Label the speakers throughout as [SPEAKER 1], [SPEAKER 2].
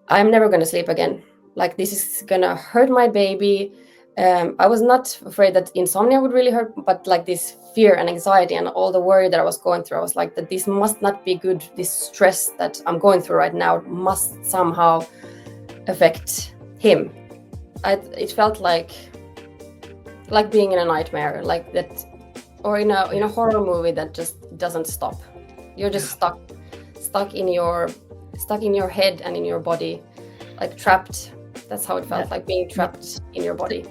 [SPEAKER 1] I'm never going to sleep again. Like, this is going to hurt my baby. I was not afraid that insomnia would really hurt, but like this fear and anxiety and all the worry that I was going through, I was like, that this must not be good. This stress that I'm going through right now must somehow affect him. It felt like being in a nightmare, like that, or in a horror movie that just doesn't stop. You're just stuck in your head and in your body, like trapped. That's how it felt, like being trapped in your body.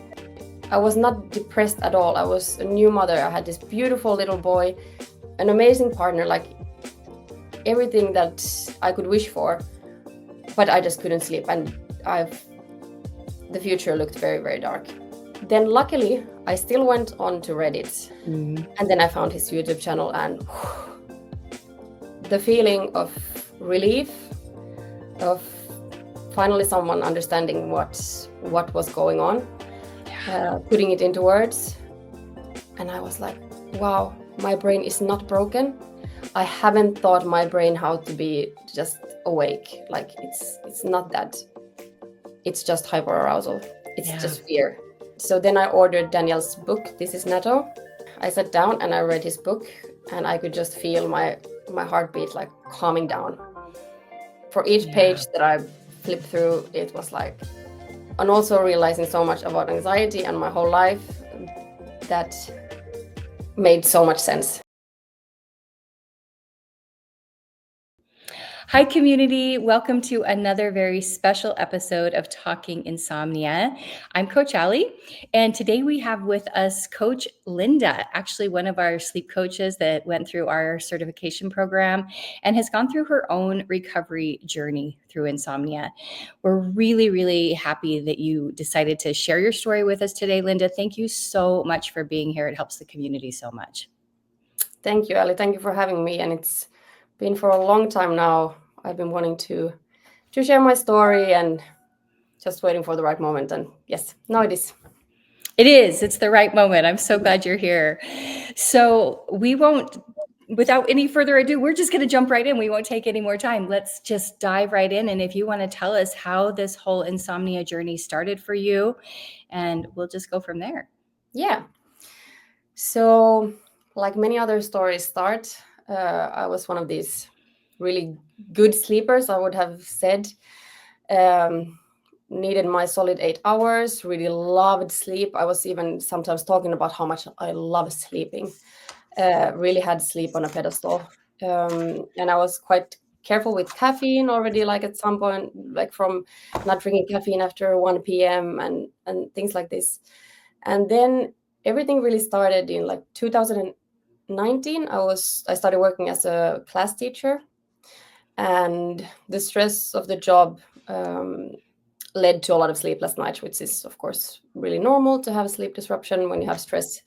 [SPEAKER 1] I was not depressed at all. I was a new mother. I had this beautiful little boy, an amazing partner, like everything that I could wish for, but I just couldn't sleep, and the future looked very, very dark. Then luckily, I still went on to Reddit, and then I found his YouTube channel, and the feeling of relief, of finally someone understanding what was going on, putting it into words. And I was like, wow, my brain is not broken. I haven't taught my brain how to be just awake. Like, it's not that. It's just hyperarousal. It's just fear. So then I ordered Daniel's book, This is NATO. I sat down and I read his book, and I could just feel my heartbeat like calming down. For each page that I flipped through, it was like, and also realizing so much about anxiety and my whole life, that made so much sense.
[SPEAKER 2] Hi, community. Welcome to another very special episode of Talking Insomnia. I'm Coach Ali, and today we have with us Coach Linda, actually one of our sleep coaches that went through our certification program and has gone through her own recovery journey through insomnia. We're really, really happy that you decided to share your story with us today, Linda. Thank you so much for being here. It helps the community so much.
[SPEAKER 1] Thank you, Ali. Thank you for having me. And it's been for a long time now. I've been wanting to share my story and just waiting for the right moment. And yes, now it is.
[SPEAKER 2] It is. It's the right moment. I'm so glad you're here. So we won't, without any further ado, we're just going to jump right in. We won't take any more time. Let's just dive right in. And if you want to tell us how this whole insomnia journey started for you, and we'll just go from there.
[SPEAKER 1] Yeah. So, like many other stories start, I was one of these really good sleepers, I would have said. Needed my solid 8 hours, really loved sleep. I was even sometimes talking about how much I love sleeping. Really had sleep on a pedestal. And I was quite careful with caffeine already, like at some point, like from not drinking caffeine after 1 p.m. and things like this. And then everything really started in like 2019. I started working as a class teacher, and the stress of the job led to a lot of sleepless nights, which is of course really normal to have sleep disruption when you have stress.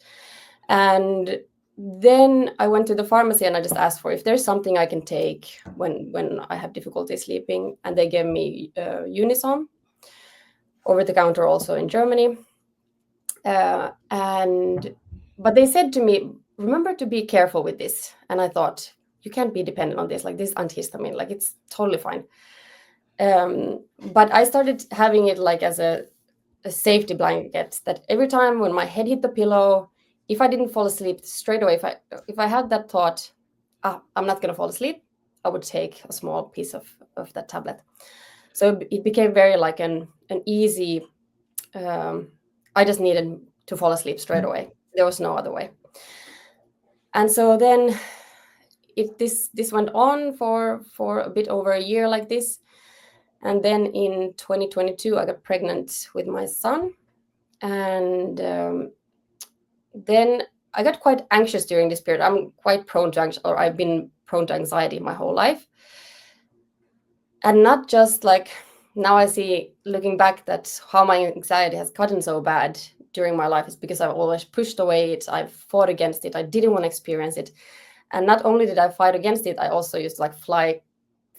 [SPEAKER 1] And then I went to the pharmacy and I just asked for if there's something I can take when I have difficulty sleeping, and they gave me Unisom, over the counter also in Germany. But they said to me, remember to be careful with this. And I thought, you can't be dependent on this, like this antihistamine, like it's totally fine. But I started having it like as a safety blanket, that every time when my head hit the pillow, if I didn't fall asleep straight away, if I had that thought, I'm not going to fall asleep, I would take a small piece of that tablet. So it became very like an easy, I just needed to fall asleep straight away. There was no other way. And so then this went on for a bit over a year like this. And then in 2022, I got pregnant with my son. And then I got quite anxious during this period. I'm quite prone to anxiety, or I've been prone to anxiety my whole life. And not just like, now I see, looking back, that how my anxiety has gotten so bad during my life is because I've always pushed away it. I've fought against it. I didn't want to experience it. And not only did I fight against it, I also used to like fly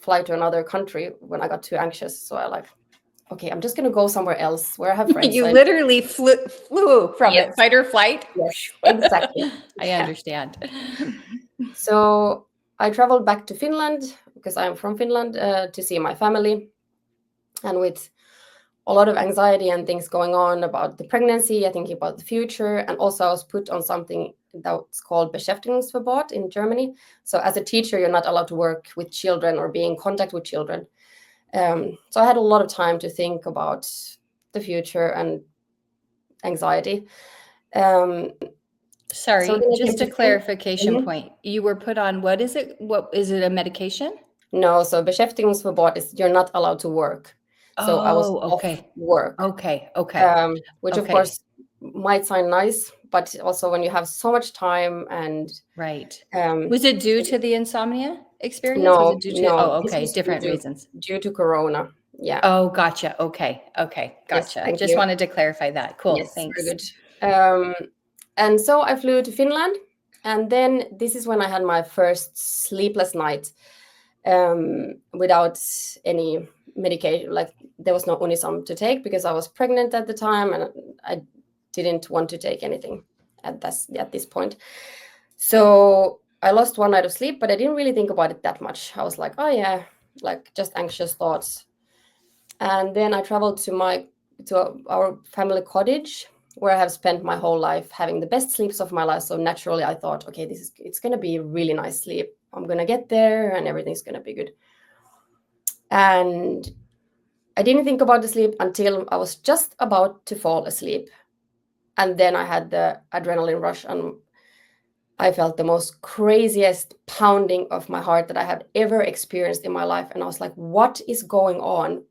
[SPEAKER 1] to another country when I got too anxious. So I like, okay, I'm just going to go somewhere else where I have friends.
[SPEAKER 2] You literally flew from it, fight or flight.
[SPEAKER 1] Yes, exactly.
[SPEAKER 2] I understand.
[SPEAKER 1] So I traveled back to Finland, because I'm from Finland, to see my family. And with a lot of anxiety and things going on about the pregnancy, I think about the future. And also I was put on something that's called Beschäftigungsverbot in Germany. So as a teacher, you're not allowed to work with children or be in contact with children. So I had a lot of time to think about the future and anxiety. So
[SPEAKER 2] Sorry,
[SPEAKER 1] then I came
[SPEAKER 2] just a
[SPEAKER 1] to Finland.
[SPEAKER 2] clarification point. You were put on, what is it? What is it, a medication?
[SPEAKER 1] No, so Beschäftigungsverbot is you're not allowed to work. So I was
[SPEAKER 2] Oh,
[SPEAKER 1] off
[SPEAKER 2] okay.
[SPEAKER 1] work,
[SPEAKER 2] Okay. Okay.
[SPEAKER 1] which of
[SPEAKER 2] Okay.
[SPEAKER 1] course might sound nice, but also when you have so much time and
[SPEAKER 2] Right.
[SPEAKER 1] um,
[SPEAKER 2] Was it due to the insomnia experience? Was it
[SPEAKER 1] no,
[SPEAKER 2] due to,
[SPEAKER 1] no,
[SPEAKER 2] oh,
[SPEAKER 1] this
[SPEAKER 2] okay,
[SPEAKER 1] was due
[SPEAKER 2] different
[SPEAKER 1] to
[SPEAKER 2] reasons.
[SPEAKER 1] due to Corona. Yeah.
[SPEAKER 2] Oh, gotcha. Okay. Okay.
[SPEAKER 1] Yes.
[SPEAKER 2] Gotcha.
[SPEAKER 1] Thank
[SPEAKER 2] Just
[SPEAKER 1] you.
[SPEAKER 2] wanted to clarify that. Cool.
[SPEAKER 1] Yes. Very
[SPEAKER 2] Thanks.
[SPEAKER 1] good. And so I flew to Finland, and then this is when I had my first sleepless night without any medication. Like there was no Unisom to take because I was pregnant at the time, and I didn't want to take anything at this point. So I lost one night of sleep, but I didn't really think about it that much. I was like, oh yeah, like just anxious thoughts. And then I traveled to our family cottage where I have spent my whole life having the best sleeps of my life. So naturally I thought, okay, it's gonna be a really nice sleep. I'm gonna get there and everything's gonna be good. And I didn't think about the sleep until I was just about to fall asleep. And then I had the adrenaline rush and I felt the most craziest pounding of my heart that I have ever experienced in my life. And I was like, what is going on?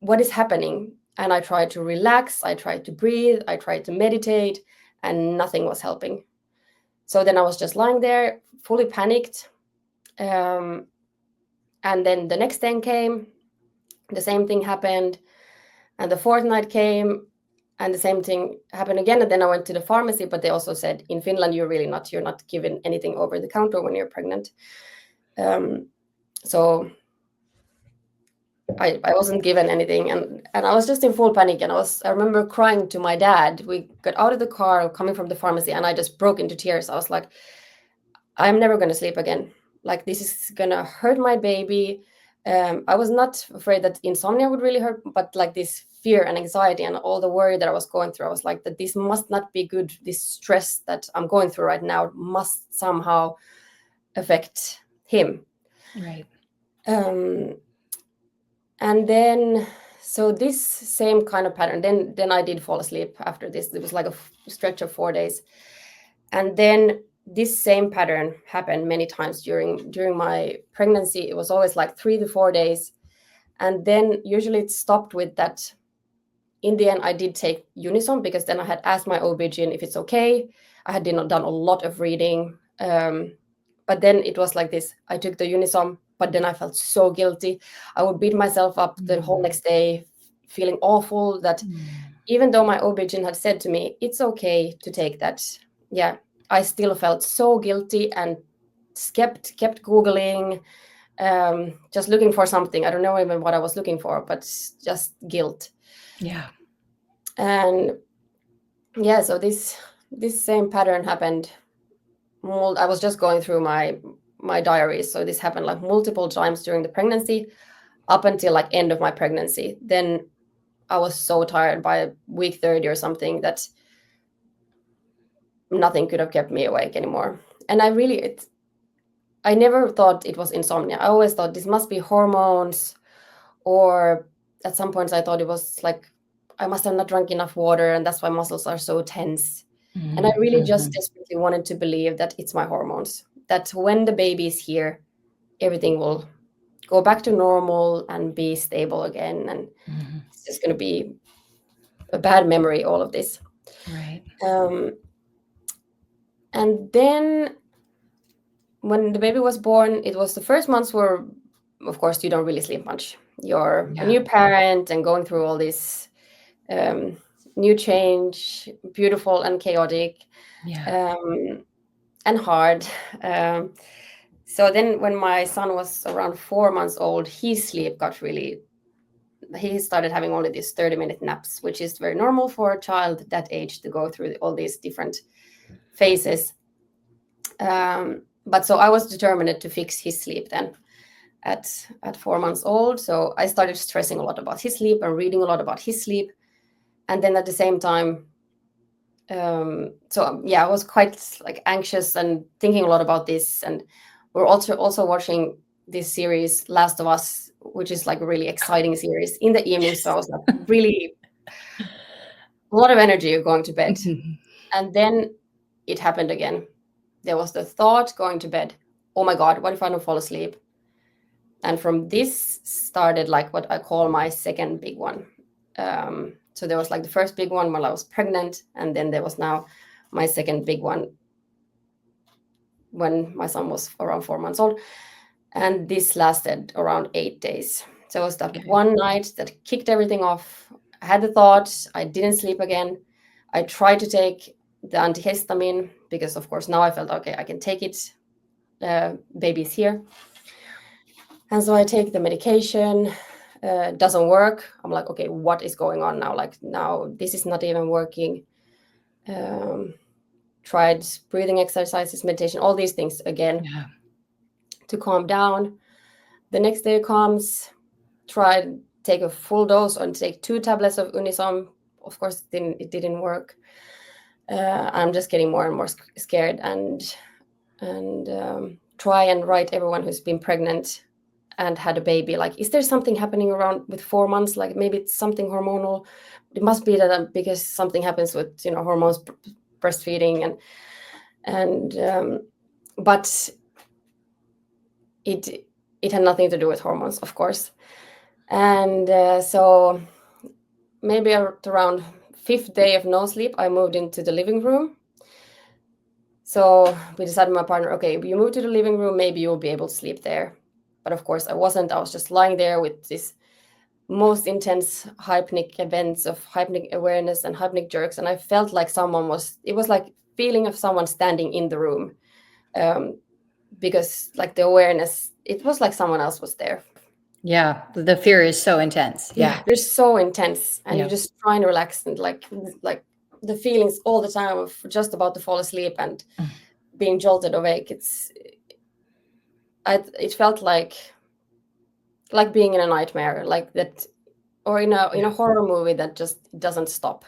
[SPEAKER 1] What is happening? And I tried to relax, I tried to breathe, I tried to meditate, and nothing was helping. So then I was just lying there, fully panicked. And then the next day came, the same thing happened. And the fourth night came, and the same thing happened again. And then I went to the pharmacy, but they also said, in Finland, you're not given anything over the counter when you're pregnant. So I wasn't given anything, and I was just in full panic. And I remember crying to my dad. We got out of the car coming from the pharmacy, and I just broke into tears. I was like, I'm never going to sleep again. Like this is going to hurt my baby. I was not afraid that insomnia would really hurt, but like this fear and anxiety and all the worry that I was going through, I was like, that this must not be good. This stress that I'm going through right now must somehow affect him.
[SPEAKER 2] Right.
[SPEAKER 1] And then, so this same kind of pattern, then I did fall asleep after this. It was like a stretch of 4 days. And then this same pattern happened many times during my pregnancy. It was always like 3 to 4 days. And then usually it stopped with that. In the end, I did take Unison because then I had asked my OB-GYN if it's okay. I had done a lot of reading. But then it was like this. I took the Unison, but then I felt so guilty. I would beat myself up the whole next day, feeling awful that even though my OB-GYN had said to me, it's okay to take that. Yeah, I still felt so guilty and kept Googling, just looking for something. I don't know even what I was looking for, but just guilt.
[SPEAKER 2] Yeah.
[SPEAKER 1] And yeah, so this same pattern happened. I was just going through my diaries. So this happened like multiple times during the pregnancy up until like end of my pregnancy. Then I was so tired by week 30 or something that nothing could have kept me awake anymore. And I never thought it was insomnia. I always thought this must be hormones, or at some points I thought it was like I must have not drunk enough water and that's why muscles are so tense. And I really just desperately wanted to believe that it's my hormones, that when the baby is here, everything will go back to normal and be stable again. And it's just going to be a bad memory, all of this.
[SPEAKER 2] Right.
[SPEAKER 1] And then when the baby was born, it was the first months where, of course, you don't really sleep much. You're a new parent and going through all this new change, beautiful and chaotic.
[SPEAKER 2] Yeah.
[SPEAKER 1] And hard. So then when my son was around 4 months old, his sleep got really, he started having only these 30-minute naps, which is very normal for a child that age to go through all these different phases. But so I was determined to fix his sleep then. at 4 months old. So I started stressing a lot about his sleep and reading a lot about his sleep. And then at the same time, I was quite like anxious and thinking a lot about this. And we're also watching this series, Last of Us, which is like a really exciting series in the evening. So I was like really a lot of energy of going to bed. And then it happened again. There was the thought going to bed, oh my God, what if I don't fall asleep? And from this started like what I call my second big one. So there was like the first big one while I was pregnant, and then there was now my second big one when my son was around 4 months old. And this lasted around 8 days. So it was that one night that kicked everything off. I had the thought, I didn't sleep again. I tried to take the antihistamine because, of course, now I felt, okay, I can take it. Baby's here. And so I take the medication. Doesn't work. I'm like, okay, what is going on now? Like now this is not even working. Tried breathing exercises, meditation, all these things again to calm down. The next day comes, tried take a full dose and take 2 tablets of Unisom. Of course, it didn't work. I'm just getting more and more scared and try and write everyone who's been pregnant and had a baby, like, is there something happening around with 4 months? Like maybe it's something hormonal. It must be that because something happens with, hormones, breastfeeding but it had nothing to do with hormones, of course. And so maybe around 5th day of no sleep, I moved into the living room. So we decided with my partner, okay, you move to the living room, maybe you'll be able to sleep there. But of course I wasn't. I was just lying there with this most intense hypnic events of hypnic awareness and hypnic jerks. And I felt like it was like feeling of someone standing in the room. Because like the awareness, it was like someone else was there.
[SPEAKER 2] Yeah. The fear is so intense. Yeah.
[SPEAKER 1] They're so intense. And you just try and relax and like the feelings all the time of just about to fall asleep and being jolted awake. It felt like being in a nightmare, like that, or in a horror movie that just doesn't stop.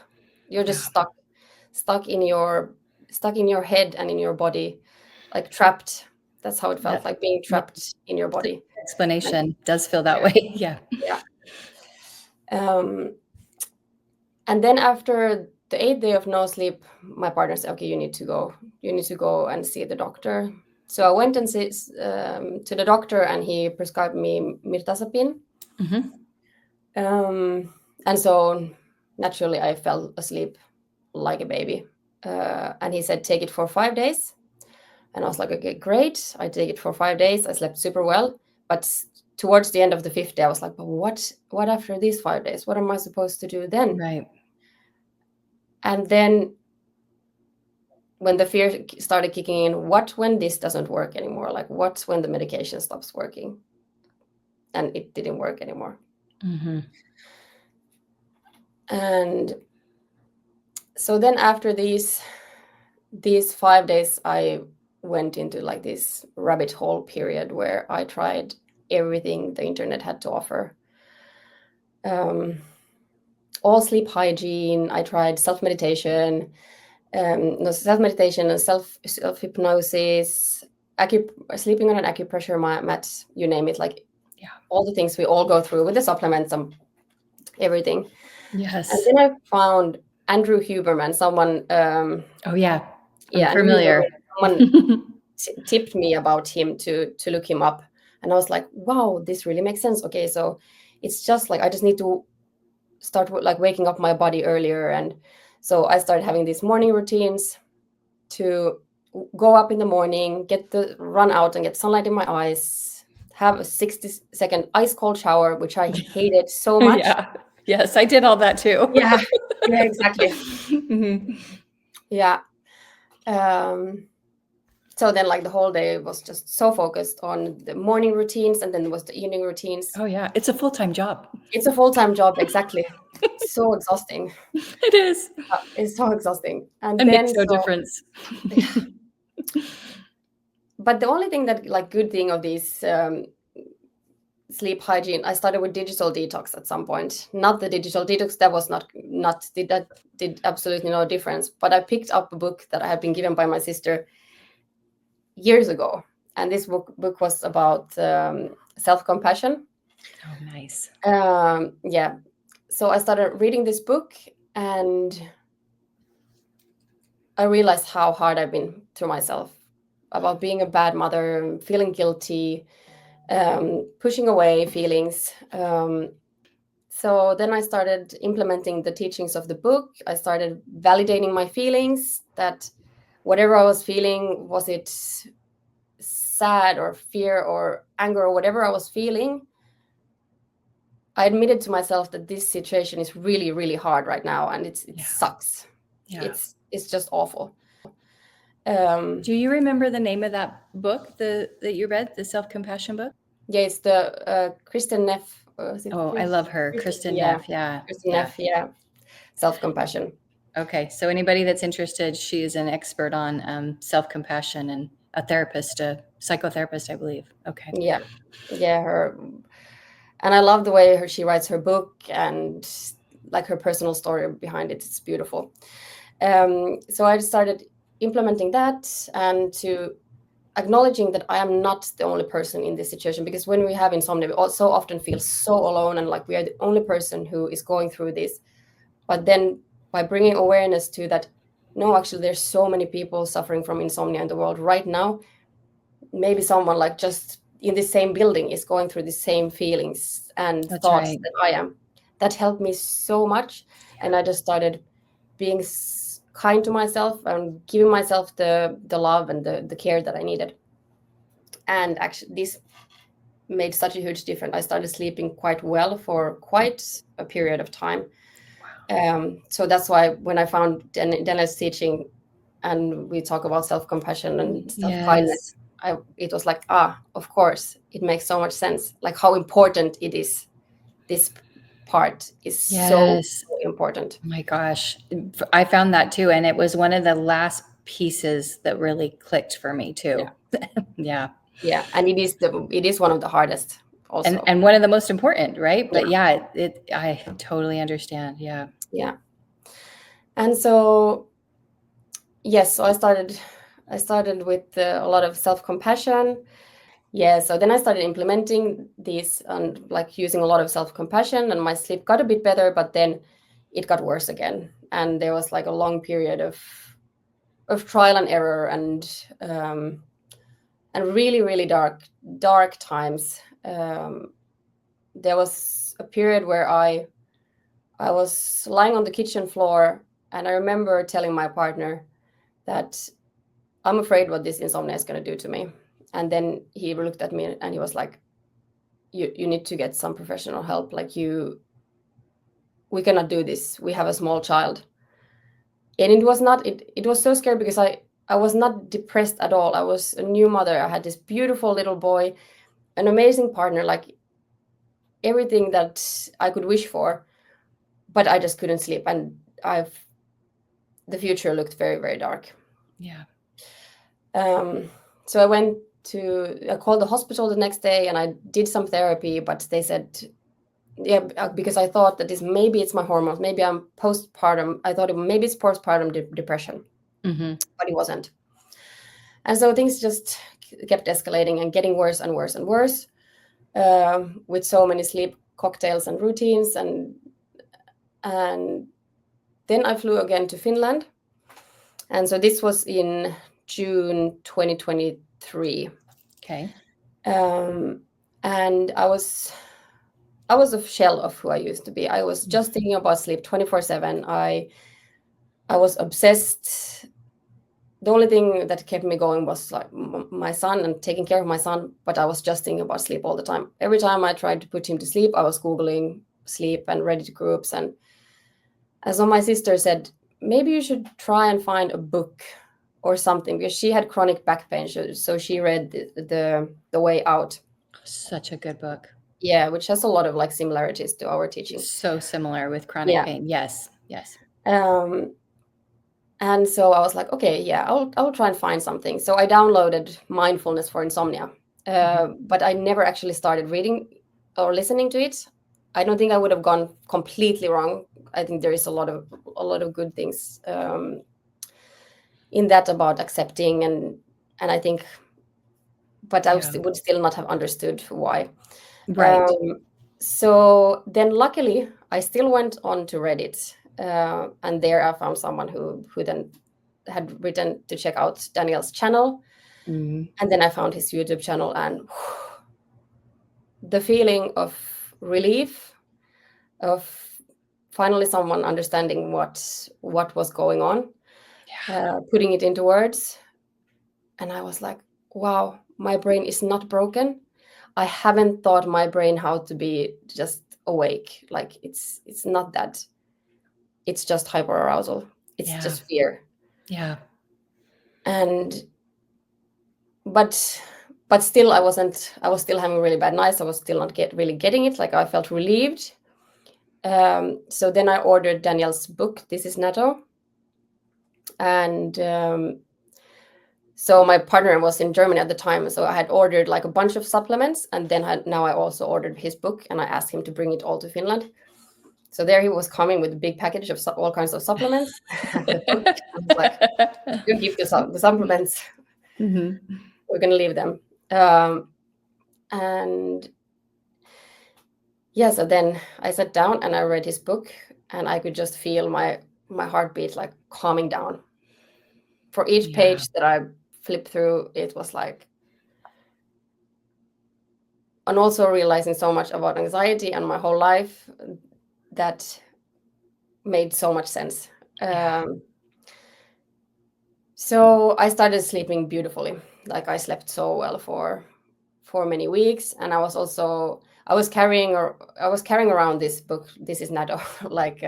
[SPEAKER 1] You're just stuck in your head and in your body, like trapped. That's how it felt, like being trapped in your body.
[SPEAKER 2] Explanation does feel that way. Yeah.
[SPEAKER 1] And then after the 8th day of no sleep, my partner said, okay, you need to go and see the doctor. So I went and to the doctor, and he prescribed me mirtazapine. And so naturally I fell asleep like a baby. And he said, take it for 5 days. And I was like, okay, great. I take it for 5 days. I slept super well. But towards the end of the 5th day, I was like, but what after these 5 days? What am I supposed to do then?
[SPEAKER 2] Right.
[SPEAKER 1] And then when the fear started kicking in, what when this doesn't work anymore? Like, what's when the medication stops working? And it didn't work anymore. And so then after these 5 days, I went into like this rabbit hole period where I tried everything the internet had to offer. All sleep hygiene. I tried self-meditation, and self-hypnosis, sleeping on an acupressure mat, you name it, like all the things we all go through with the supplements and everything.
[SPEAKER 2] Yes.
[SPEAKER 1] And then I found Andrew Huberman, someone.
[SPEAKER 2] Oh yeah. I'm familiar.
[SPEAKER 1] Someone tipped me about him to look him up. And I was like, wow, this really makes sense. Okay, so it's just like I just need to start like waking up my body earlier. And so I started having these morning routines to go up in the morning, run out and get sunlight in my eyes, have a 60-second ice cold shower, which I hated so much.
[SPEAKER 2] Yeah. Yes, I did all that too.
[SPEAKER 1] Yeah, exactly. Yeah. So then like the whole day was just so focused on the morning routines, and then there was the evening routines.
[SPEAKER 2] Oh yeah, it's a full-time job.
[SPEAKER 1] It's a full-time job, exactly. It's so exhausting.
[SPEAKER 2] It is.
[SPEAKER 1] It's so exhausting. And
[SPEAKER 2] it
[SPEAKER 1] then
[SPEAKER 2] makes no difference.
[SPEAKER 1] But the only thing that like good thing of these sleep hygiene, I started with digital detox at some point. Not the digital detox, that was not that did absolutely no difference. But I picked up a book that I had been given by my sister years ago, and this book was about self-compassion.
[SPEAKER 2] Oh, nice.
[SPEAKER 1] Yeah, so I started reading this book, and I realized how hard I've been to myself about being a bad mother, feeling guilty, pushing away feelings. So then I started implementing the teachings of the book. I started validating my feelings, that whatever I was feeling, was it sad or fear or anger or whatever I was feeling, I admitted to myself that this situation is really, really hard right now, and it sucks.
[SPEAKER 2] Yeah.
[SPEAKER 1] It's just awful.
[SPEAKER 2] Do you remember the name of that book that you read, the self-compassion book?
[SPEAKER 1] Yeah, it's the Kristen Neff.
[SPEAKER 2] I love her, Kristen Neff. Yeah,
[SPEAKER 1] Kristen Neff. Yeah, self-compassion.
[SPEAKER 2] Okay, so anybody that's interested, she is an expert on self-compassion and a therapist, a psychotherapist, I believe. Okay.
[SPEAKER 1] Yeah, her, and I love the way she writes her book, and like her personal story behind it. It's beautiful. So I started implementing that, and to acknowledging that I am not the only person in this situation, because when we have insomnia, we also often feel so alone and like we are the only person who is going through this. But then by bringing awareness to that, no, actually there's so many people suffering from insomnia in the world right now. Maybe someone like just in the same building is going through the same feelings and thoughts that I am. That helped me so much. And I just started being kind to myself and giving myself the love and the care that I needed. And actually this made such a huge difference. I started sleeping quite well for quite a period of time. So that's why when I found Dennis teaching and we talk about self-compassion and self-kindness, it was like, of course, it makes so much sense. Like how important it is. This part is so important.
[SPEAKER 2] Oh my gosh. I found that too. And it was one of the last pieces that really clicked for me too.
[SPEAKER 1] Yeah. Yeah. And it is one of the hardest also.
[SPEAKER 2] And one of the most important, right? But I totally understand. Yeah.
[SPEAKER 1] Yeah. And so, yes, so I started with a lot of self-compassion. Yeah, so then I started implementing these and like using a lot of self-compassion, and my sleep got a bit better, but then it got worse again. And there was like a long period of trial and error and really, really dark times. There was a period where I was lying on the kitchen floor, and I remember telling my partner that I'm afraid what this insomnia is going to do to me. And then he looked at me and he was like, you need to get some professional help. Like we cannot do this. We have a small child. And it was so scary because I was not depressed at all. I was a new mother. I had this beautiful little boy, an amazing partner, like everything that I could wish for, but I just couldn't sleep. And the future looked very, very dark.
[SPEAKER 2] Yeah.
[SPEAKER 1] So I called the hospital the next day and I did some therapy, but they said, because I thought that maybe it's my hormones, maybe I'm postpartum. I thought maybe it's postpartum depression, but it wasn't. And so things just kept escalating and getting worse and worse and worse, with so many sleep cocktails and routines. And then I flew again to Finland. And so this was in June 2023.
[SPEAKER 2] Okay.
[SPEAKER 1] And I was a shell of who I used to be. I was just thinking about sleep 24/7. I was obsessed. The only thing that kept me going was like my son and taking care of my son, but I was just thinking about sleep all the time. Every time I tried to put him to sleep, I was Googling sleep and Reddit groups. And so my sister said, maybe you should try and find a book or something, because she had chronic back pain. So she read the Way Out.
[SPEAKER 2] Such a good book.
[SPEAKER 1] Yeah, which has a lot of like similarities to our teaching.
[SPEAKER 2] So similar with chronic pain. Yes.
[SPEAKER 1] And so I was like, okay, yeah, I'll try and find something. So I downloaded Mindfulness for Insomnia, but I never actually started reading or listening to it, I don't think I would have gone completely wrong. I think there is a lot of good things in that about accepting, and I think, but I would still not have understood why.
[SPEAKER 2] Right.
[SPEAKER 1] So then, luckily, I still went on to Reddit, and there I found someone who then had written to check out Daniel's channel,
[SPEAKER 2] Mhm.
[SPEAKER 1] and then I found his YouTube channel, and the feeling of relief, of finally someone understanding what was going on, putting it into words, and I was like, wow, my brain is not broken. I haven't taught my brain how to be just awake. Like it's not that. It's just hyperarousal. It's just fear.
[SPEAKER 2] Yeah.
[SPEAKER 1] And but still I was still having really bad nights. I was still not really getting it. Like I felt relieved. So then I ordered Daniel's book, This is NATO. And so my partner was in Germany at the time, so I had ordered like a bunch of supplements, and then now I also ordered his book, and I asked him to bring it all to Finland. So there he was coming with a big package of all kinds of supplements. The book, I was like, "You keep the supplements.
[SPEAKER 2] Mhm.
[SPEAKER 1] We're gonna leave them." And yeah, so then I sat down and I read his book, and I could just feel my heartbeat like calming down. For each page that I flipped through, it was like, and also realizing so much about anxiety and my whole life that made so much sense. So I started sleeping beautifully. Like I slept so well for many weeks, and I was carrying around this book. This is NATO. Like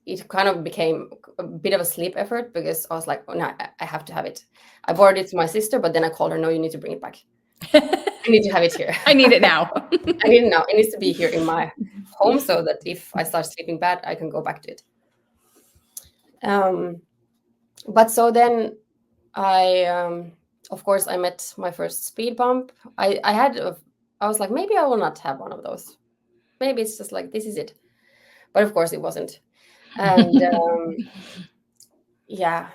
[SPEAKER 1] it kind of became a bit of a sleep effort, because I was like, oh no, I have to have it. I borrowed it to my sister, but then I called her, no, you need to bring it back. I need to have it here.
[SPEAKER 2] I need it now.
[SPEAKER 1] I need it now. It needs to be here in my home, so that if I start sleeping bad, I can go back to it. But so then of course, I met my first speed bump. I was like, maybe I will not have one of those. Maybe it's just like, this is it. But of course it wasn't. And yeah.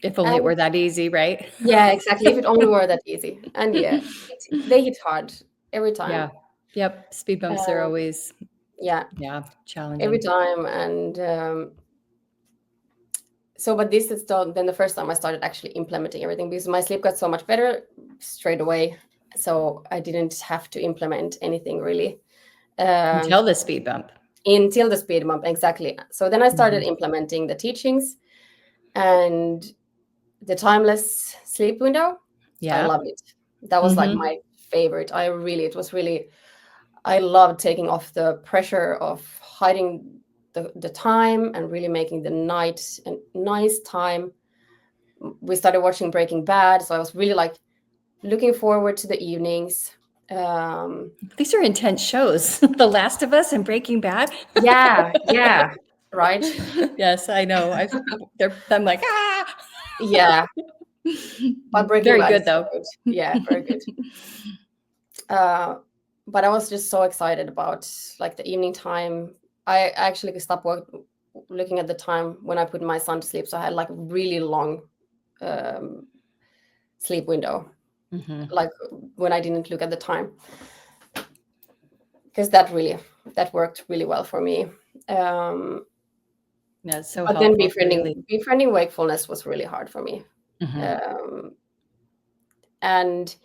[SPEAKER 2] If only it were that easy, right?
[SPEAKER 1] Yeah, exactly. If it only were that easy. And yeah, they hit hard every time.
[SPEAKER 2] Yeah. Yep. Speed bumps are always challenging.
[SPEAKER 1] Every time. And so, but this is then the first time I started actually implementing everything, because my sleep got so much better straight away. So I didn't have to implement anything really.
[SPEAKER 2] Until the speed bump.
[SPEAKER 1] Until the speed bump, exactly. So then I started implementing the teachings and the timeless sleep window.
[SPEAKER 2] Yeah.
[SPEAKER 1] I loved it. That was like my favorite. I loved taking off the pressure of hiding the time and really making the night a nice time. We started watching Breaking Bad, so I was really like looking forward to the evenings.
[SPEAKER 2] These are intense shows. The Last of Us and Breaking Bad.
[SPEAKER 1] Yeah, right.
[SPEAKER 2] Yes, I know. I'm like, ah.
[SPEAKER 1] Yeah, but Breaking
[SPEAKER 2] Very
[SPEAKER 1] Bad
[SPEAKER 2] good
[SPEAKER 1] is
[SPEAKER 2] though.
[SPEAKER 1] so good. Yeah, very good. But I was just so excited about like the evening time. I actually could stop looking at the time when I put my son to sleep, so I had like a really long sleep window, like when I didn't look at the time, because that worked really well for me.
[SPEAKER 2] Yeah, so
[SPEAKER 1] but then befriending wakefulness was really hard for me. And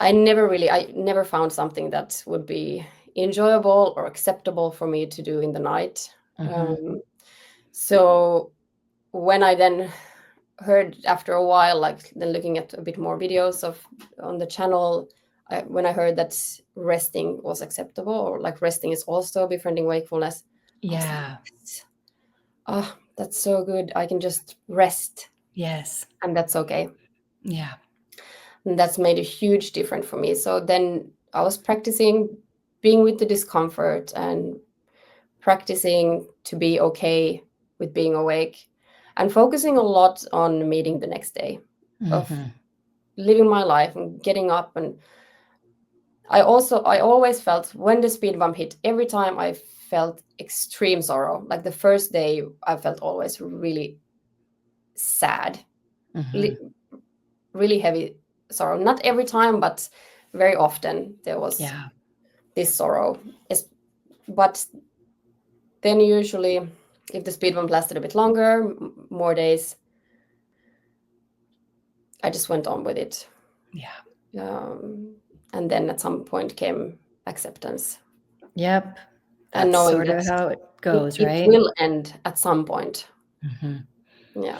[SPEAKER 1] I never found something that would be enjoyable or acceptable for me to do in the night. So when I then heard after a while, like then looking at a bit more videos on the channel, when I heard that resting was acceptable, or like resting is also befriending wakefulness.
[SPEAKER 2] Yeah.
[SPEAKER 1] Oh, that's so good. I can just rest.
[SPEAKER 2] Yes.
[SPEAKER 1] And that's okay.
[SPEAKER 2] Yeah.
[SPEAKER 1] And that's made a huge difference for me. So then I was practicing being with the discomfort and practicing to be okay with being awake, and focusing a lot on meeting the next day, of living my life and getting up. And I always felt when the speed bump hit, every time I felt extreme sorrow. Like the first day, I felt always really sad, really heavy sorrow. Not every time, but very often there was this sorrow. But then usually, if the speed bump lasted a bit longer, more days, I just went on with it. And then at some point came acceptance.
[SPEAKER 2] Yep.
[SPEAKER 1] And
[SPEAKER 2] That's
[SPEAKER 1] knowing
[SPEAKER 2] sort of
[SPEAKER 1] that
[SPEAKER 2] how it goes,
[SPEAKER 1] it
[SPEAKER 2] right?
[SPEAKER 1] will end at some point. Yeah.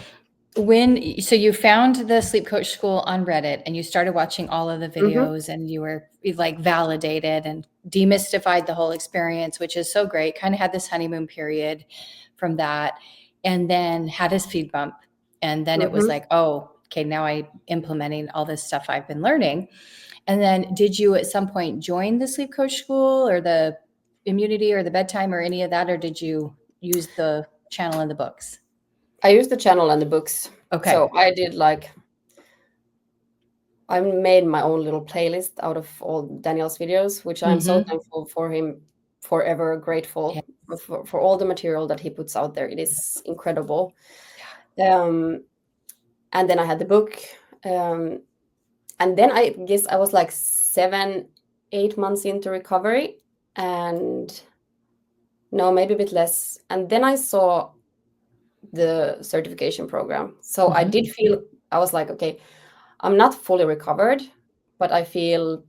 [SPEAKER 2] So you found the sleep coach school on Reddit and you started watching all of the videos and you were like validated and demystified the whole experience, which is so great. Kind of had this honeymoon period from that, and then had a speed bump. And then it was like, oh, okay, now I'm implementing all this stuff I've been learning. And then did you at some point join the sleep coach school or the immunity or the BedTyme or any of that? Or did you use the channel and the books?
[SPEAKER 1] I used the channel and the books.
[SPEAKER 2] Okay.
[SPEAKER 1] So I did I made my own little playlist out of all Daniel's videos, which I'm so thankful for him, forever grateful for all the material that he puts out there. It is incredible. And then I had the book. And then I guess I was like 7-8 months into recovery, and no, maybe a bit less. And then I saw the certification program. So I did feel, I was like, okay, I'm not fully recovered, but I feel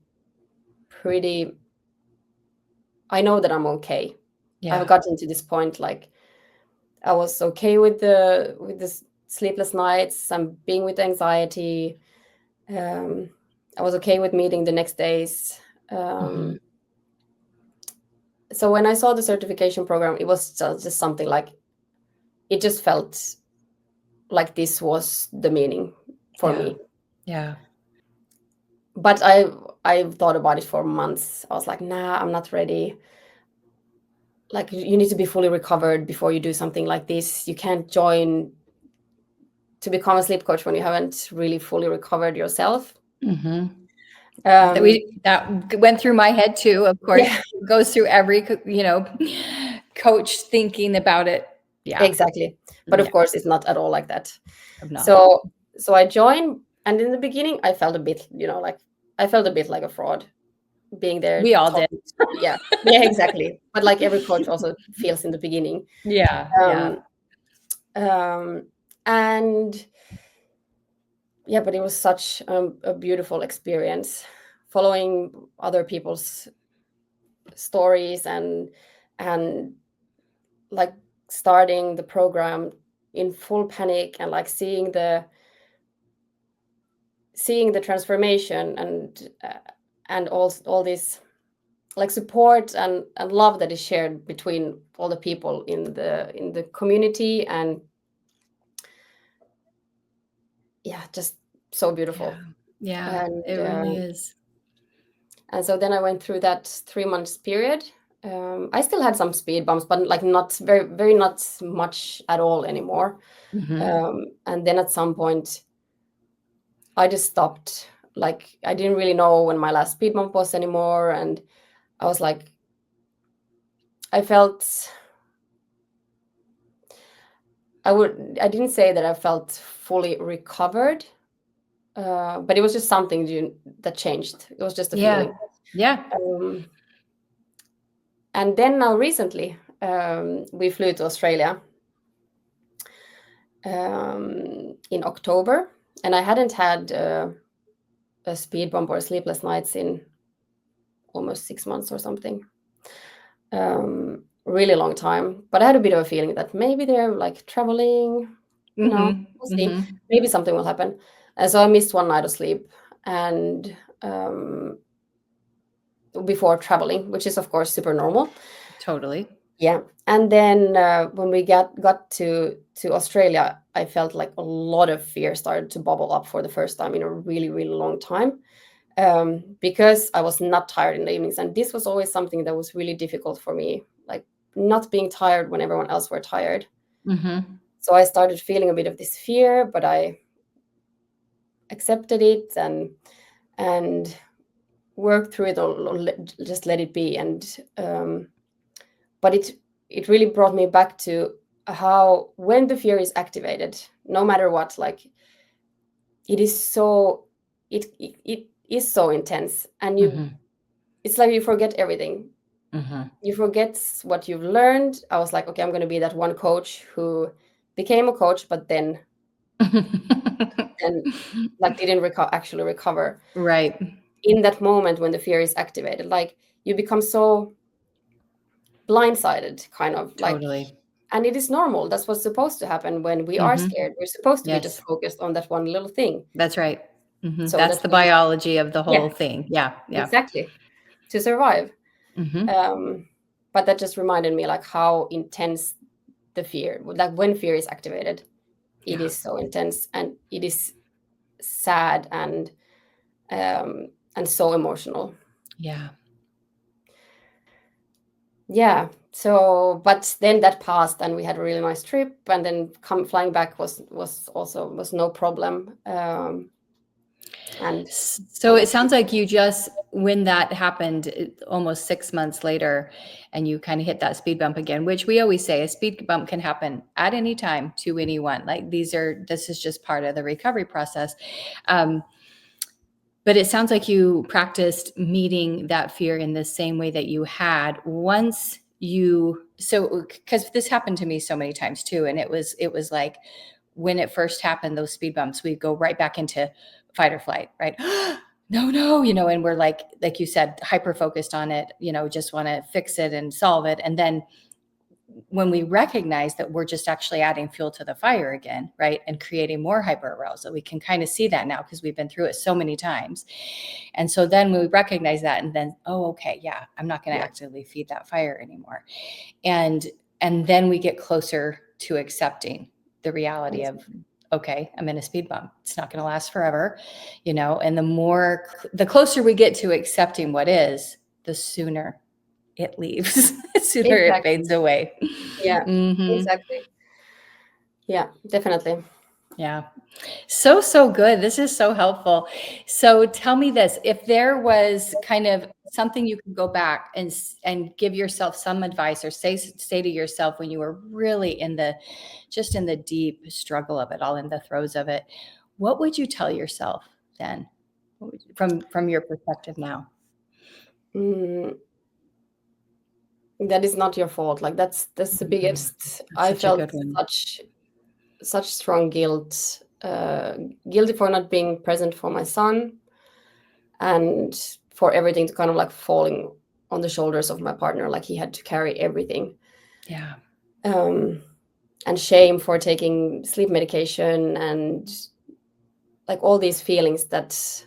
[SPEAKER 1] I know that I'm okay. I've gotten to this point, like I was okay with the sleepless nights. I'm being with anxiety. I was okay with meeting the next days. So when I saw the certification program, it was just something like, it just felt like this was the meaning for me.
[SPEAKER 2] Yeah.
[SPEAKER 1] But I've thought about it for months. I was like, nah, I'm not ready. Like, you need to be fully recovered before you do something like this. You can't join to become a sleep coach when you haven't really fully recovered yourself.
[SPEAKER 2] That went through my head too, of course. Yeah. Goes through every, coach thinking about it. Yeah,
[SPEAKER 1] exactly. But of course, it's not at all like that.
[SPEAKER 2] No.
[SPEAKER 1] So I joined, and in the beginning, I felt a bit, I felt a bit like a fraud being there.
[SPEAKER 2] We all did.
[SPEAKER 1] Yeah, exactly. But like every coach also feels in the beginning. And yeah, but it was such a beautiful experience, following other people's stories and like starting the program in full panic, and like seeing the transformation and all this like support and love that is shared between all the people in the community. And yeah, just so beautiful.
[SPEAKER 2] And it really is.
[SPEAKER 1] And so then I went through that 3 months period. I still had some speed bumps, but like not very not much at all anymore. And then at some point I just stopped. Like, I didn't really know when my last speed bump was anymore, and I was like, I didn't say that I felt fully recovered, but it was just something that changed. It was just a feeling. And then now recently, we flew to Australia in October, and I hadn't had a speed bump or sleepless nights in almost 6 months or something. Really long time. But I had a bit of a feeling that maybe they're like traveling. We'll see. Maybe something will happen. And so I missed one night of sleep, and before traveling, which is of course super normal.
[SPEAKER 2] Totally.
[SPEAKER 1] Yeah. And then when we got to Australia, I felt like a lot of fear started to bubble up for the first time in a really, really long time, because I was not tired in the evenings. And this was always something that was really difficult for me, like not being tired when everyone else were tired. So I started feeling a bit of this fear, but I accepted it and worked through it, or just let it be. And but it really brought me back to how, when the fear is activated, no matter what, like it is so, it is so intense, and it's like you forget everything. You forget what you've learned. I was like, okay, I'm going to be that one coach who became a coach, but then and like didn't actually recover.
[SPEAKER 2] Right.
[SPEAKER 1] In that moment when the fear is activated, like you become so blindsided, kind of like,
[SPEAKER 2] Totally.
[SPEAKER 1] and it is normal. That's what's supposed to happen when we are scared. We're supposed to be just
[SPEAKER 2] Yes,
[SPEAKER 1] focused on that one little thing,
[SPEAKER 2] that's right.
[SPEAKER 1] so
[SPEAKER 2] That's
[SPEAKER 1] that
[SPEAKER 2] the
[SPEAKER 1] we,
[SPEAKER 2] biology of the
[SPEAKER 1] yeah,
[SPEAKER 2] whole thing. Yeah, yeah.
[SPEAKER 1] exactly, to survive.
[SPEAKER 2] Hmm.
[SPEAKER 1] But that just reminded me like how intense the fear, like when fear is activated, it
[SPEAKER 2] Yeah,
[SPEAKER 1] is so intense, and it is sad and so emotional.
[SPEAKER 2] yeah.
[SPEAKER 1] Yeah. So, but then that passed, and we had a really nice trip, and then flying back was no problem. And
[SPEAKER 2] So it
[SPEAKER 1] honestly,
[SPEAKER 2] sounds like you just, when that happened almost 6 months later, and you kind of hit that speed bump again, which we always say a speed bump can happen at any time to anyone. Like this is just part of the recovery process. Um, but it sounds like you practiced meeting that fear in the same way that you had once you, so because this happened to me so many times too. And it was like, when it first happened, those speed bumps, we go right back into fight or flight, right? No, no, and we're like you said, hyper focused on it, just want to fix it and solve it. And then when we recognize that we're just actually adding fuel to the fire again, right? And creating more hyper arousal, we can kind of see that now because we've been through it so many times. And so then when we recognize that, and then, oh, okay, yeah, I'm not going to
[SPEAKER 1] yeah,
[SPEAKER 2] actively feed that fire anymore. And then we get closer to accepting the reality of, okay, I'm in a speed bump. It's not going to last forever, and the closer we get to accepting what is, the sooner it leaves, the sooner it
[SPEAKER 1] exactly.
[SPEAKER 2] fades away.
[SPEAKER 1] Yeah,
[SPEAKER 2] Hmm.
[SPEAKER 1] exactly. Yeah, definitely.
[SPEAKER 2] Yeah. So good. This is so helpful. So tell me this, if there was kind of something you could go back and give yourself some advice, or say to yourself when you were really in the deep struggle of it all, in the throes of it, what would you tell yourself then, from your perspective now?
[SPEAKER 1] Mm, that is not your fault. Like that's the
[SPEAKER 2] Mhm.
[SPEAKER 1] biggest.
[SPEAKER 2] That's
[SPEAKER 1] I
[SPEAKER 2] such a
[SPEAKER 1] felt
[SPEAKER 2] good one.
[SPEAKER 1] such strong guilt, guilty for not being present for my son, and for everything to kind of like falling on the shoulders of my partner, like he had to carry everything.
[SPEAKER 2] Yeah.
[SPEAKER 1] um, and shame for taking sleep medication, and like all these feelings that,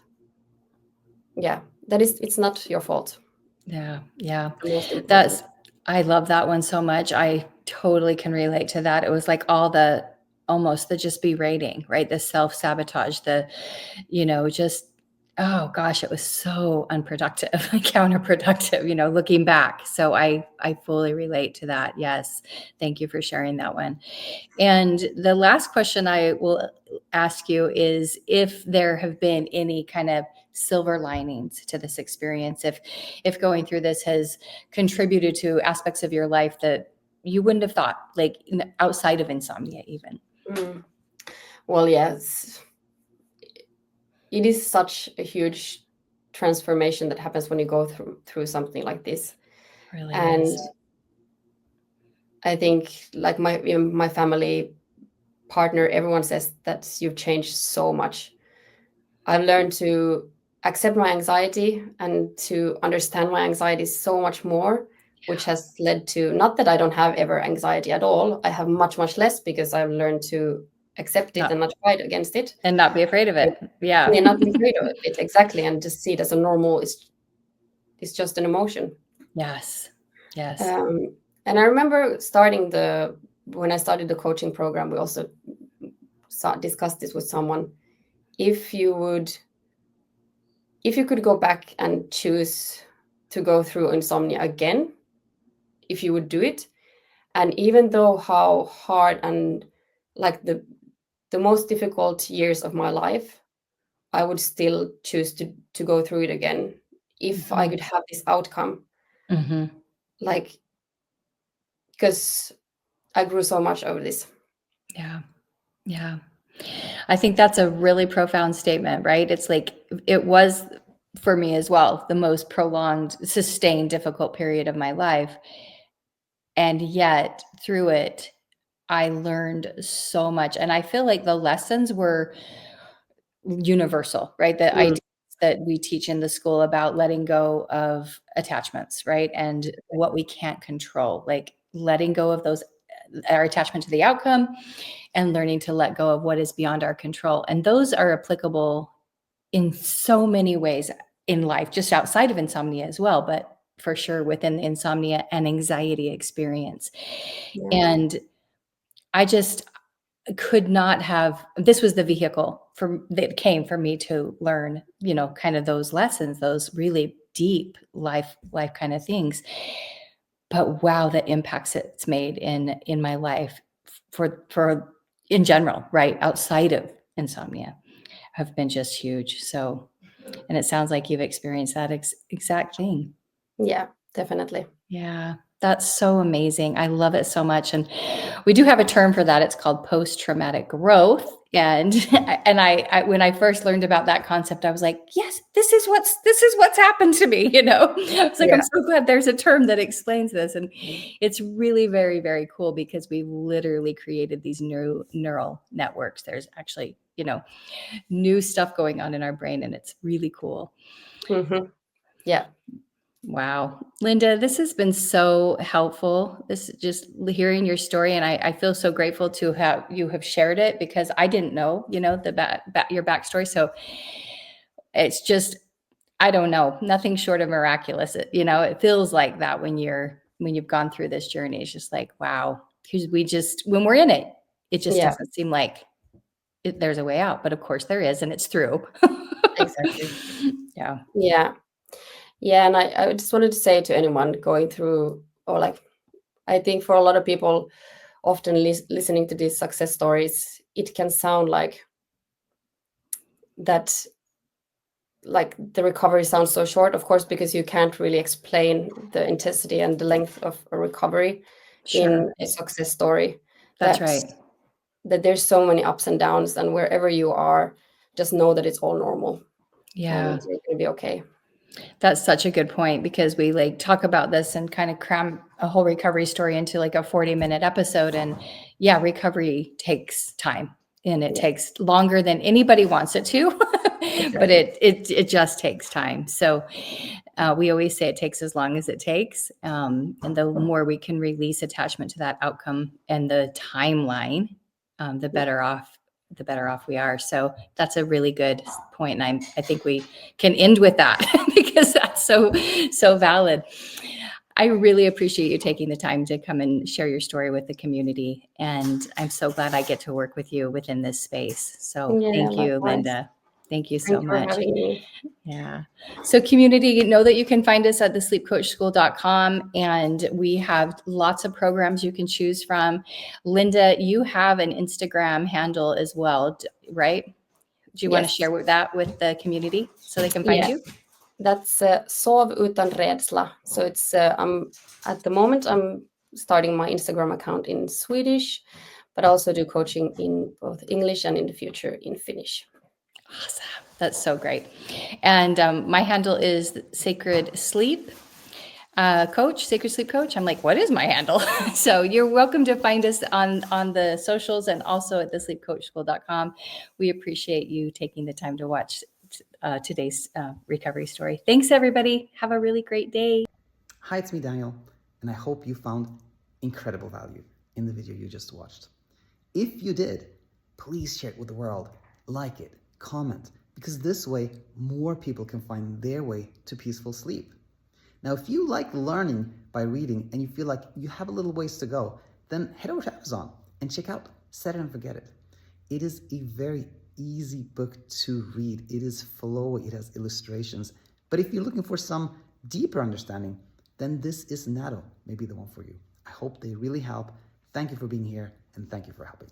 [SPEAKER 1] yeah, that is, it's not your fault.
[SPEAKER 2] Yeah. Yeah.
[SPEAKER 1] The most important.
[SPEAKER 2] That's, I love that one so much. I totally can relate to that. It was like almost the just berating, right? The self-sabotage, just, oh gosh, it was so unproductive, counterproductive, looking back. So I fully relate to that. Yes. Thank you for sharing that one. And the last question I will ask you is if there have been any kind of silver linings to this experience, if going through this has contributed to aspects of your life that you wouldn't have thought, like outside of insomnia even.
[SPEAKER 1] Mm. Well, yes, it is such a huge transformation that happens when you go through something like this.
[SPEAKER 2] Really
[SPEAKER 1] And
[SPEAKER 2] is.
[SPEAKER 1] I think like my family, partner, everyone says that you've changed so much. I've learned to accept my anxiety and to understand my anxiety so much more, which
[SPEAKER 2] Yeah.
[SPEAKER 1] has led to, not that I don't have ever anxiety at all. I have much, much less, because I've learned to accept it and
[SPEAKER 2] Not
[SPEAKER 1] not fight against it.
[SPEAKER 2] and not be afraid of
[SPEAKER 1] But,
[SPEAKER 2] it. Yeah.
[SPEAKER 1] yeah, not be afraid of it, exactly, and just see it as a normal. It's just an emotion.
[SPEAKER 2] Yes. Yes.
[SPEAKER 1] Um, and I remember when I started the coaching program, we also discussed this with someone. If you would, if you could go back and choose to go through insomnia again, if you would do it, and even though how hard and like the most difficult years of my life, I would still choose to go through it again if I could have this outcome. Like, because I grew so much over this.
[SPEAKER 2] Yeah. Yeah. I think that's a really profound statement, right? It's like, it was for me as well, the most prolonged, sustained, difficult period of my life. And yet through it, I learned so much. And I feel like the lessons were universal, right? The
[SPEAKER 1] Mm,
[SPEAKER 2] ideas that we teach in the school about letting go of attachments, right? And what we can't control, like letting go of those, our attachment to the outcome, and learning to let go of what is beyond our control. And those are applicable in so many ways in life, just outside of insomnia as well, but for sure within the insomnia and anxiety experience.
[SPEAKER 1] yeah.
[SPEAKER 2] And I just could not have, this was the vehicle that came for me to learn, kind of those lessons, those really deep life kind of things. But wow, the impacts it's made in my life for in general, right? Outside of insomnia have been just huge. So, and it sounds like you've experienced that exact thing.
[SPEAKER 1] Yeah, definitely.
[SPEAKER 2] Yeah, that's so amazing. I love it so much. And we do have a term for that. It's called post-traumatic growth. And I when I first learned about that concept, I was like, yes, this is what's happened to me. I was like, I'm
[SPEAKER 1] Yeah.
[SPEAKER 2] so glad there's a term that explains this. And it's really very, very cool because we literally created these neural networks. There's actually, new stuff going on in our brain, and it's really cool.
[SPEAKER 1] Yeah.
[SPEAKER 2] Wow. Linda, this has been so helpful. This just hearing your story. And I feel so grateful to have you have shared it because I didn't know, your backstory. So it's just, I don't know, nothing short of miraculous. It feels like that when you've gone through this journey. It's just like, wow, because when we're in it, it just
[SPEAKER 1] Yeah,
[SPEAKER 2] doesn't seem like there's a way out, but of course there is, and it's through.
[SPEAKER 1] exactly.
[SPEAKER 2] Yeah.
[SPEAKER 1] Yeah. Yeah. And I just wanted to say to anyone going through, or like, I think for a lot of people, often listening to these success stories, it can sound like that, like the recovery sounds so short, of course, because you can't really explain the intensity and the length of a recovery
[SPEAKER 2] Sure.
[SPEAKER 1] in a success story.
[SPEAKER 2] That's
[SPEAKER 1] That
[SPEAKER 2] right.
[SPEAKER 1] that there's so many ups and downs, and wherever you are, just know that it's all normal
[SPEAKER 2] Yeah.
[SPEAKER 1] and you're gonna be okay.
[SPEAKER 2] That's such a good point because we like talk about this and kind of cram a whole recovery story into like a 40-minute episode. And yeah, recovery takes time and it
[SPEAKER 1] Yeah,
[SPEAKER 2] takes longer than anybody wants it to, but
[SPEAKER 1] exactly.
[SPEAKER 2] it just takes time. So we always say it takes as long as it takes. And the more we can release attachment to that outcome and the timeline, the better off we are. So that's a really good point. And I think we can end with that because that's so valid. I really appreciate you taking the time to come and share your story with the community. And I'm so glad I get to work with you within this space. So
[SPEAKER 1] Yeah,
[SPEAKER 2] thank you,
[SPEAKER 1] likewise.
[SPEAKER 2] Linda. Thank you so
[SPEAKER 1] Thank you for
[SPEAKER 2] much.
[SPEAKER 1] having me.
[SPEAKER 2] Yeah. So community, know that you can find us at thesleepcoachschool.com, and we have lots of programs you can choose from. Linda, you have an Instagram handle as well, right? Do you want to
[SPEAKER 1] Yes.
[SPEAKER 2] share that with the community so they can find
[SPEAKER 1] Yeah,
[SPEAKER 2] you?
[SPEAKER 1] that's Sov utan rädsla. So it's at the moment I'm starting my Instagram account in Swedish, but I also do coaching in both English and in the future in Finnish.
[SPEAKER 2] Awesome. That's so great. And my handle is Sacred Sleep Coach, Sacred Sleep Coach. I'm like, what is my handle? So you're welcome to find us on the socials and also at thesleepcoachschool.com. We appreciate you taking the time to watch today's recovery story. Thanks, everybody. Have a really great day.
[SPEAKER 3] Hi, it's me, Daniel, and I hope you found incredible value in the video you just watched. If you did, please share it with the world, like it, comment, because this way more people can find their way to peaceful sleep. Now, if you like learning by reading and you feel like you have a little ways to go, then head over to Amazon and check out Set It and Forget It. It is a very easy book to read. It is flowy, it has illustrations. But if you're looking for some deeper understanding, then this is Natto, maybe the one for you. I hope they really help. Thank you for being here, and thank you for helping.